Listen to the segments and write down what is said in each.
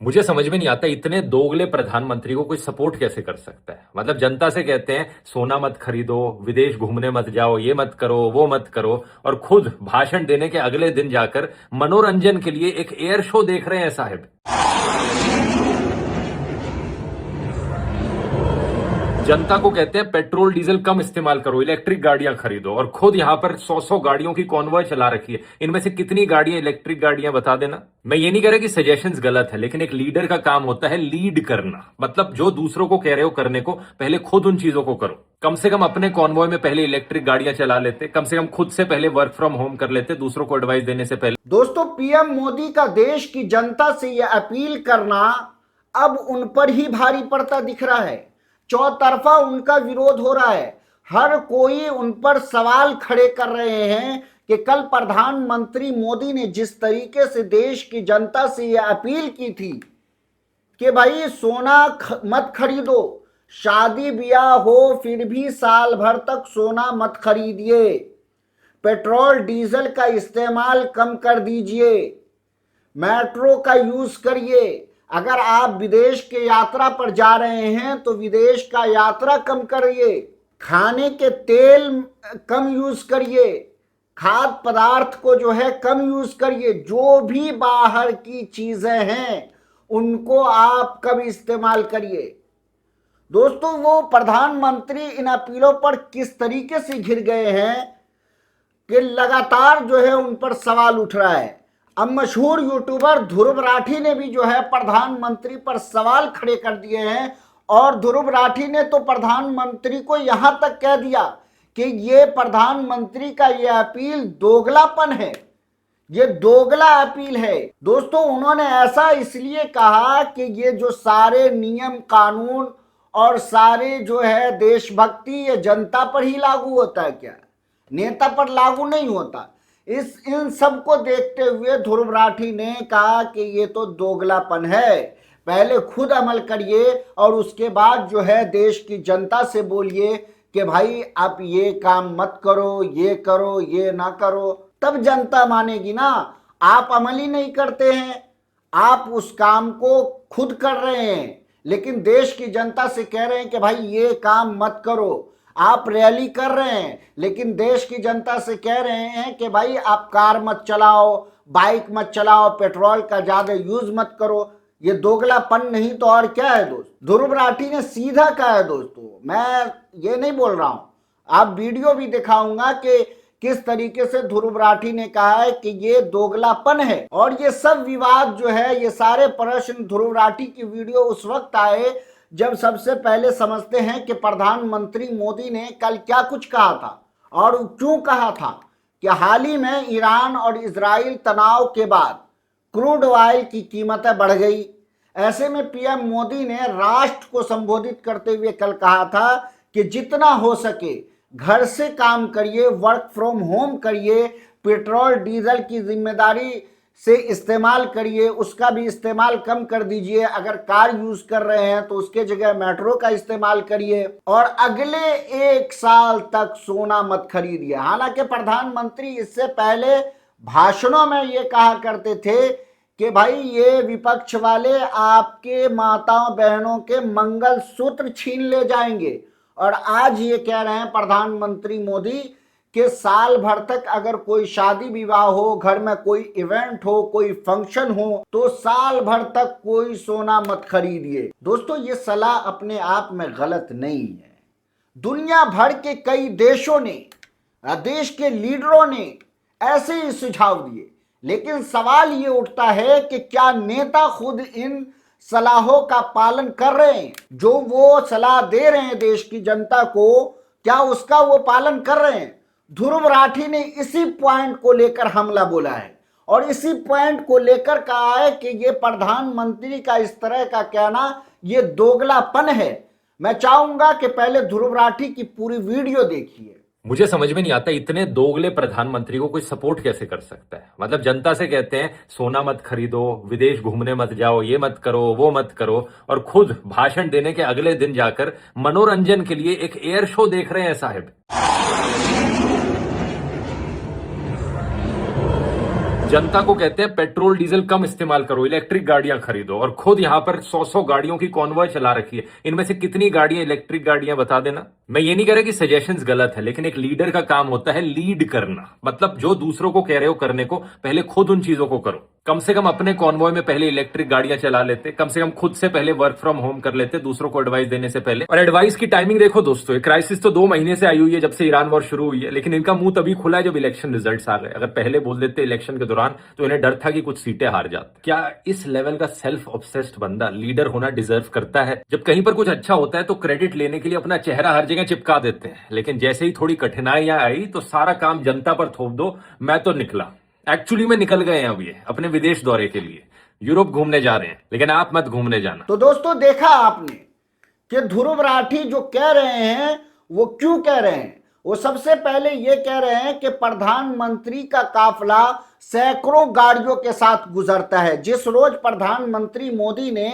मुझे समझ में नहीं आता इतने दोगले प्रधानमंत्री को कोई सपोर्ट कैसे कर सकता है। मतलब जनता से कहते हैं सोना मत खरीदो, विदेश घूमने मत जाओ, ये मत करो, वो मत करो, और खुद भाषण देने के अगले दिन जाकर मनोरंजन के लिए एक एयर शो देख रहे हैं साहब। जनता को कहते हैं पेट्रोल डीजल कम इस्तेमाल करो, इलेक्ट्रिक गाड़ियां खरीदो, और खुद यहां पर 100 गाड़ियों की कॉन्वॉय चला रखी है। इनमें से कितनी गाड़ियां इलेक्ट्रिक गाड़ियां बता देना। मैं ये नहीं कह रहा कि सजेशंस गलत है, लेकिन एक लीडर का काम होता है लीड करना। मतलब जो दूसरों को कह रहे हो करने को, पहले खुद उन चीजों को करो। कम से कम अपने कॉन्वॉय में पहले इलेक्ट्रिक गाड़ियां चला लेते, कम से कम खुद से पहले वर्क फ्रॉम होम कर लेते, दूसरों को एडवाइस देने से पहले। दोस्तों, पीएम मोदी का देश की जनता से यह अपील करना अब उन पर ही भारी पड़ता दिख रहा है। चौतरफा उनका विरोध हो रहा है। हर कोई उन पर सवाल खड़े कर रहे हैं कि कल प्रधानमंत्री मोदी ने जिस तरीके से देश की जनता से यह अपील की थी कि भाई सोना मत खरीदो, शादी ब्याह हो फिर भी साल भर तक सोना मत खरीदिए, पेट्रोल डीजल का इस्तेमाल कम कर दीजिए, मेट्रो का यूज करिए, अगर आप विदेश के यात्रा पर जा रहे हैं तो विदेश का यात्रा कम करिए, खाने के तेल कम यूज करिए, खाद्य पदार्थ को जो है कम यूज करिए, जो भी बाहर की चीजें हैं उनको आप कम इस्तेमाल करिए। दोस्तों, वो प्रधानमंत्री इन अपीलों पर किस तरीके से घिर गए हैं कि लगातार जो है उन पर सवाल उठ रहा है। अब मशहूर यूट्यूबर ध्रुव राठी ने भी जो है प्रधानमंत्री पर सवाल खड़े कर दिए हैं, और ध्रुव राठी ने तो प्रधानमंत्री को यहां तक कह दिया कि ये प्रधानमंत्री का ये अपील दोगलापन है, ये दोगला अपील है। दोस्तों, उन्होंने ऐसा इसलिए कहा कि ये जो सारे नियम कानून और सारे जो है देशभक्ति ये जनता पर ही लागू होता है क्या, नेता पर लागू नहीं होता। इन सब को देखते हुए ध्रुव राठी ने कहा कि ये तो दोगलापन है, पहले खुद अमल करिए और उसके बाद जो है देश की जनता से बोलिए कि भाई आप ये काम मत करो, ये करो, ये ना करो, तब जनता मानेगी ना। आप अमल ही नहीं करते हैं, आप उस काम को खुद कर रहे हैं लेकिन देश की जनता से कह रहे हैं कि भाई ये काम मत करो। आप रैली कर रहे हैं लेकिन देश की जनता से कह रहे हैं कि भाई आप कार मत चलाओ, बाइक मत चलाओ, पेट्रोल का ज्यादा यूज मत करो। ये दोगलापन नहीं तो और क्या है दोस्त। ध्रुव राठी ने सीधा कहा है दोस्तों, मैं ये नहीं बोल रहा हूं, आप वीडियो भी दिखाऊंगा कि किस तरीके से ध्रुव राठी ने कहा है कि ये दोगलापन है। और ये सब विवाद जो है, ये सारे प्रश्न ध्रुव राठी की वीडियो उस वक्त आए जब सबसे पहले समझते हैं कि प्रधानमंत्री मोदी ने कल क्या कुछ कहा था और क्यों कहा था कि हाल ही में ईरान और इजराइल तनाव के बाद क्रूड ऑयल की कीमतें बढ़ गई। ऐसे में पीएम मोदी ने राष्ट्र को संबोधित करते हुए कल कहा था कि जितना हो सके घर से काम करिए, वर्क फ्रॉम होम करिए, पेट्रोल डीजल की जिम्मेदारी से इस्तेमाल करिए, उसका भी इस्तेमाल कम कर दीजिए, अगर कार यूज कर रहे हैं तो उसके जगह मेट्रो का इस्तेमाल करिए, और अगले 1 साल तक सोना मत खरीदिए। हालांकि प्रधानमंत्री इससे पहले भाषणों में ये कहा करते थे कि भाई ये विपक्ष वाले आपके माताओं बहनों के मंगल सूत्र छीन ले जाएंगे, और आज ये कह रहे हैं प्रधानमंत्री मोदी कि साल भर तक अगर कोई शादी विवाह हो, घर में कोई इवेंट हो, कोई फंक्शन हो, तो साल भर तक कोई सोना मत खरीदिए। दोस्तों, ये सलाह अपने आप में गलत नहीं है। दुनिया भर के कई देशों ने, देश के लीडरों ने ऐसे ही सुझाव दिए, लेकिन सवाल ये उठता है कि क्या नेता खुद इन सलाहों का पालन कर रहे हैं? जो वो सलाह दे रहे हैं देश की जनता को, क्या उसका वो पालन कर रहे हैं? ध्रुव राठी ने इसी पॉइंट को लेकर हमला बोला है और इसी पॉइंट को लेकर कहा है कि ये प्रधानमंत्री का इस तरह का कहना ये दोगलापन है। मैं चाहूंगा कि पहले ध्रुव राठी की पूरी वीडियो देखिए। मुझे समझ में नहीं आता इतने दोगले प्रधानमंत्री को कोई सपोर्ट कैसे कर सकता है। मतलब जनता से कहते हैं सोना मत खरीदो, विदेश घूमने मत जाओ, ये मत करो, वो मत करो, और खुद भाषण देने के अगले दिन जाकर मनोरंजन के लिए एक एयर शो देख रहे हैं साहब। जनता को कहते हैं पेट्रोल डीजल कम इस्तेमाल करो, इलेक्ट्रिक गाड़ियां खरीदो, और खुद यहां पर 100 गाड़ियों की कॉन्वॉय चला रखी है। इनमें से कितनी गाड़ियां इलेक्ट्रिक गाड़ियां बता देना। मैं ये नहीं कह रहा कि सजेशंस गलत है, लेकिन एक लीडर का काम होता है लीड करना। मतलब जो दूसरों को कह रहे हो करने को, पहले खुद उन चीजों को करो। कम से कम अपने कॉन्वॉय में पहले इलेक्ट्रिक गाड़ियां चला लेते, कम से कम खुद से पहले वर्क फ्रॉम होम कर लेते दूसरों को एडवाइस देने से पहले। और एडवाइस की टाइमिंग देखो दोस्तों, ये क्राइसिस तो 2 महीने से आई हुई है, जब से ईरान वॉर शुरू हुई है, लेकिन इनका मुंह तभी खुला है जब इलेक्शन रिजल्ट्स आ गए। अगर पहले बोल देते इलेक्शन के दौरान, तो इन्हें डर था कि कुछ सीटें हार जाती। क्या इस लेवल का सेल्फ ऑब्सेस्ड बंदा लीडर होना डिजर्व करता है? जब कहीं पर कुछ अच्छा होता है तो क्रेडिट लेने के लिए अपना चेहरा हर जगह चिपका देते हैं, लेकिन जैसे ही थोड़ी कठिनाइयां आई तो सारा काम जनता पर थोप दो। मैं तो निकला, एक्चुअली में निकल गए हैं अब ये अपने विदेश दौरे के लिए, यूरोप घूमने जा रहे हैं, लेकिन आप मत घूमने जाना। तो दोस्तों देखा आपने कि ध्रुव राठी जो कह रहे हैं वो क्यों कह रहे हैं। वो सबसे पहले ये कह रहे हैं कि प्रधानमंत्री का काफिला सैकड़ों गाड़ियों के साथ गुजरता है। जिस रोज प्रधानमंत्री मोदी ने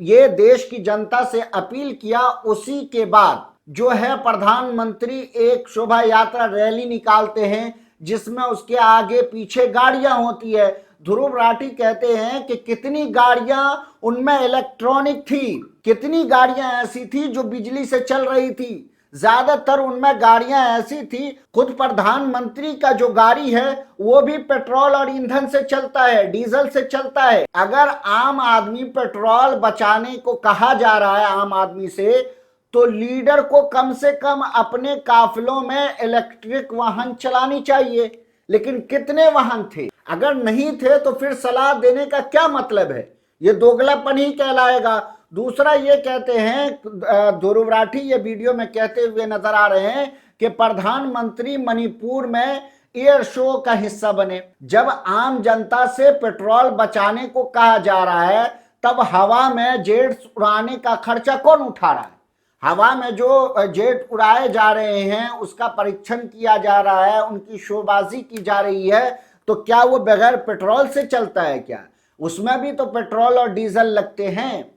ये देश की जनता से अपील किया, उसी के बाद जो है प्रधानमंत्री एक शोभा यात्रा रैली निकालते हैं, जिसमें उसके आगे पीछे गाड़ियां होती है। ध्रुव राठी कहते हैं कि कितनी गाड़ियां उनमें इलेक्ट्रॉनिक थी, कितनी गाड़ियां ऐसी थी जो बिजली से चल रही थी, ज्यादातर उनमें गाड़ियां ऐसी थी। खुद प्रधानमंत्री का जो गाड़ी है वो भी पेट्रोल और ईंधन से चलता है, डीजल से चलता है। अगर आम आदमी पेट्रोल बचाने को कहा जा रहा है आम आदमी से, तो लीडर को कम से कम अपने काफिलों में इलेक्ट्रिक वाहन चलानी चाहिए। लेकिन कितने वाहन थे? अगर नहीं थे तो फिर सलाह देने का क्या मतलब है? ये दोगलापन ही कहलाएगा। दूसरा ये कहते हैं ध्रुव राठी ये वीडियो में कहते हुए नजर आ रहे हैं कि प्रधानमंत्री मणिपुर में एयर शो का हिस्सा बने। जब आम जनता से पेट्रोल बचाने को कहा जा रहा है, तब हवा में जेट्स उड़ाने का खर्चा कौन उठा रहा है? हवा में जो जेट उड़ाए जा रहे हैं उसका परीक्षण किया जा रहा है, उनकी शोबाजी की जा रही है, तो क्या वो बगैर पेट्रोल से चलता है क्या? उसमें भी तो पेट्रोल और डीजल लगते हैं।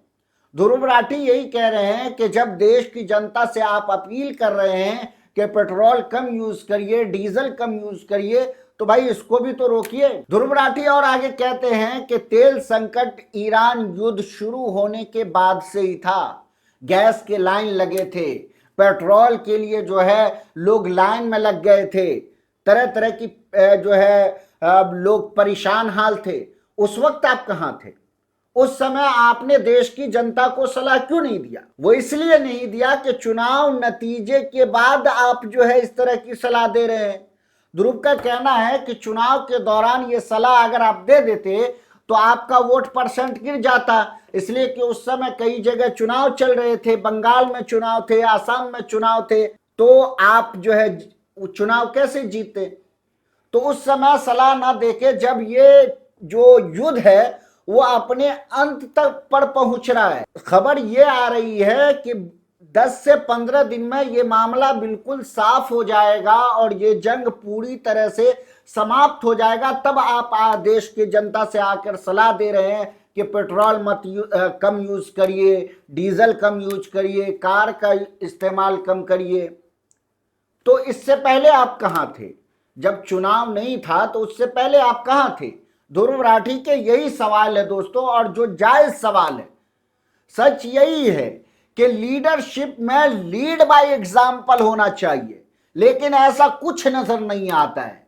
ध्रुव राठी यही कह रहे हैं कि जब देश की जनता से आप अपील कर रहे हैं कि पेट्रोल कम यूज करिए, डीजल कम यूज करिए, तो भाई इसको भी तो रोकिए। ध्रुव राठी और आगे कहते हैं कि तेल संकट ईरान युद्ध शुरू होने के बाद से ही था। गैस के लाइन लगे थे, पेट्रोल के लिए जो है लोग लाइन में लग गए थे, तरह तरह की जो है लोग परेशान हाल थे। उस वक्त आप कहां थे? उस समय आपने देश की जनता को सलाह क्यों नहीं दिया? वो इसलिए नहीं दिया कि चुनाव नतीजे के बाद आप जो है इस तरह की सलाह दे रहे हैं। ध्रुव का कहना है कि चुनाव के दौरान ये सलाह अगर आप दे देते तो आपका वोट परसेंट गिर जाता, इसलिए कि उस समय कई जगह चुनाव चल रहे थे, बंगाल में चुनाव थे, आसाम में चुनाव थे, तो आप जो है चुनाव कैसे जीते? तो उस समय सलाह ना देके जब ये जो युद्ध है वो अपने अंत तक पर पहुंच रहा है, खबर ये आ रही है कि 10 से 15 दिन में ये मामला बिल्कुल साफ हो जाएगा और ये जंग पूरी तरह से समाप्त हो जाएगा, तब आप देश की जनता से आकर सलाह दे रहे हैं कि पेट्रोल कम यूज करिए, डीजल कम यूज करिए, कार का इस्तेमाल कम करिए। तो इससे पहले आप कहां थे? जब चुनाव नहीं था तो उससे पहले आप कहां थे? ध्रुव राठी के यही सवाल है दोस्तों, और जो जायज सवाल है। सच यही है कि लीडरशिप में लीड बाय एग्जाम्पल होना चाहिए, लेकिन ऐसा कुछ नजर नहीं आता है।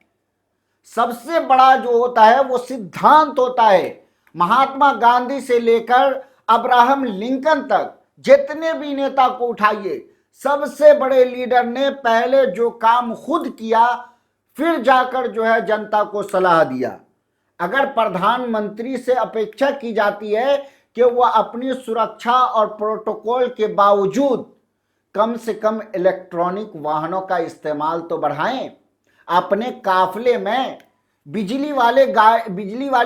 सबसे बड़ा जो होता है वो सिद्धांत होता है। महात्मा गांधी से लेकर अब्राहम लिंकन तक जितने भी नेता को उठाइए, सबसे बड़े लीडर ने पहले जो काम खुद किया, फिर जाकर जो है जनता को सलाह दिया। अगर प्रधानमंत्री से अपेक्षा की जाती है कि वह अपनी सुरक्षा और प्रोटोकॉल के बावजूद कम से कम इलेक्ट्रॉनिक वाहनों का इस्तेमाल तो बढ़ाएं, अपने काफिले में बिजली वाली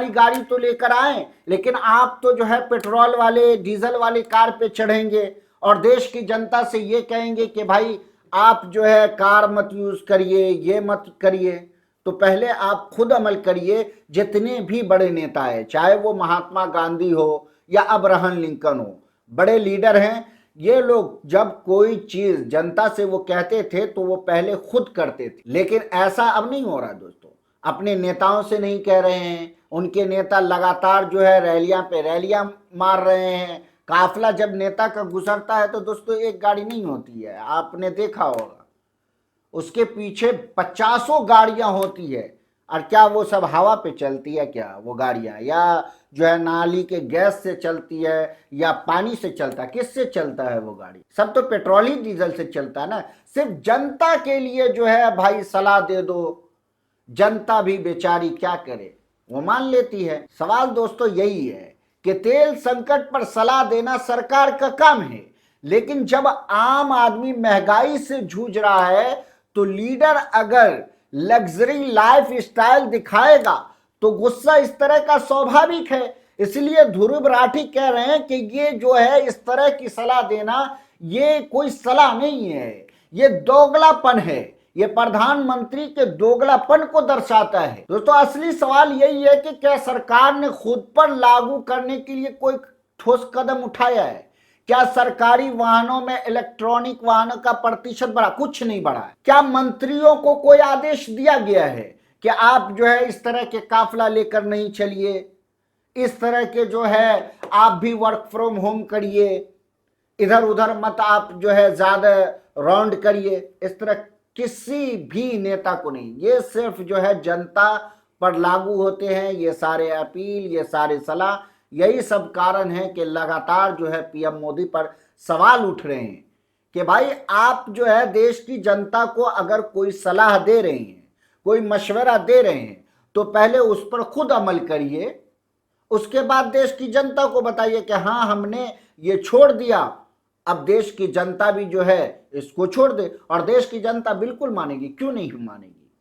गाड़ी तो लेकर आए, लेकिन आप तो जो है पेट्रोल वाले डीजल वाली कार पे चढ़ेंगे और देश की जनता से ये कहेंगे कि भाई आप जो है कार मत यूज करिए, ये मत करिए। तो पहले आप खुद अमल करिए। जितने भी बड़े नेता हैं, चाहे वो महात्मा गांधी हो या अब्राहम लिंकन हो, बड़े लीडर हैं, ये लोग जब कोई चीज जनता से वो कहते थे तो वो पहले खुद करते थे, लेकिन ऐसा अब नहीं हो रहा दोस्तों। अपने नेताओं से नहीं कह रहे हैं। उनके नेता लगातार जो है रैलियां पे रैलियां मार रहे हैं। काफिला जब नेता का गुजरता है तो दोस्तों एक गाड़ी नहीं होती है, आपने देखा होगा, उसके पीछे 50 गाड़ियां होती है। और क्या वो सब हवा पे चलती है क्या वो गाड़ियां, या जो है नाली के गैस से चलती है, या पानी से चलता है, किससे चलता है वो गाड़ी? सब तो पेट्रोल ही डीजल से चलता है ना। सिर्फ जनता के लिए जो है भाई सलाह दे दो, जनता भी बेचारी क्या करे, वो मान लेती है। सवाल दोस्तों यही है कि तेल संकट पर सलाह देना सरकार का काम है, लेकिन जब आम आदमी महंगाई से जूझ रहा है तो लीडर अगर लग्जरी लाइफ स्टाइल दिखाएगा तो गुस्सा इस तरह का स्वाभाविक है। इसलिए ध्रुव राठी कह रहे हैं कि ये जो है इस तरह की सलाह देना ये कोई सलाह नहीं है, ये दोगलापन है, ये प्रधानमंत्री के दोगलापन को दर्शाता है। दोस्तों असली सवाल यही है कि क्या सरकार ने खुद पर लागू करने के लिए कोई ठोस कदम उठाया है? क्या सरकारी वाहनों में इलेक्ट्रॉनिक वाहनों का प्रतिशत बढ़ा? कुछ नहीं बढ़ा है। क्या मंत्रियों को कोई आदेश दिया गया है कि आप जो है इस तरह के काफिला लेकर नहीं चलिए, इस तरह के जो है आप भी वर्क फ्रॉम होम करिए, इधर उधर मत आप जो है ज्यादा राउंड करिए? इस तरह किसी भी नेता को नहीं। ये सिर्फ जो है जनता पर लागू होते हैं ये सारे अपील, ये सारे सलाह। यही सब कारण है कि लगातार जो है पीएम मोदी पर सवाल उठ रहे हैं कि भाई आप जो है देश की जनता को अगर कोई सलाह दे रहे हैं, कोई मशवरा दे रहे हैं, तो पहले उस पर खुद अमल करिए, उसके बाद देश की जनता को बताइए कि हाँ हमने ये छोड़ दिया, अब देश की जनता भी जो है इसको छोड़ दे। और देश की जनता बिल्कुल मानेगी, क्यों नहीं मानेगी?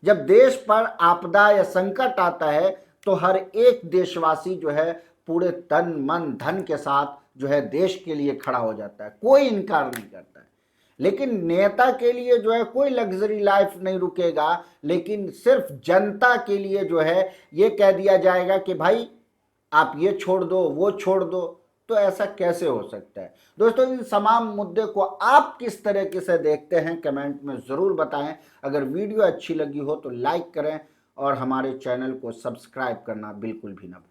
जब देश पर आपदा या संकट आता है तो हर एक देशवासी जो है पूरे तन मन धन के साथ जो है देश के लिए खड़ा हो जाता है, कोई इनकार नहीं करता है। लेकिन नेता के लिए जो है कोई लग्जरी लाइफ नहीं रुकेगा, लेकिन सिर्फ जनता के लिए जो है ये कह दिया जाएगा कि भाई आप ये छोड़ दो वो छोड़ दो। तो ऐसा कैसे हो सकता है? दोस्तों इन तमाम मुद्दे को आप किस तरीके से देखते हैं कमेंट में ज़रूर बताएं। अगर वीडियो अच्छी लगी हो तो लाइक करें और हमारे चैनल को सब्सक्राइब करना बिल्कुल भी ना भूलें।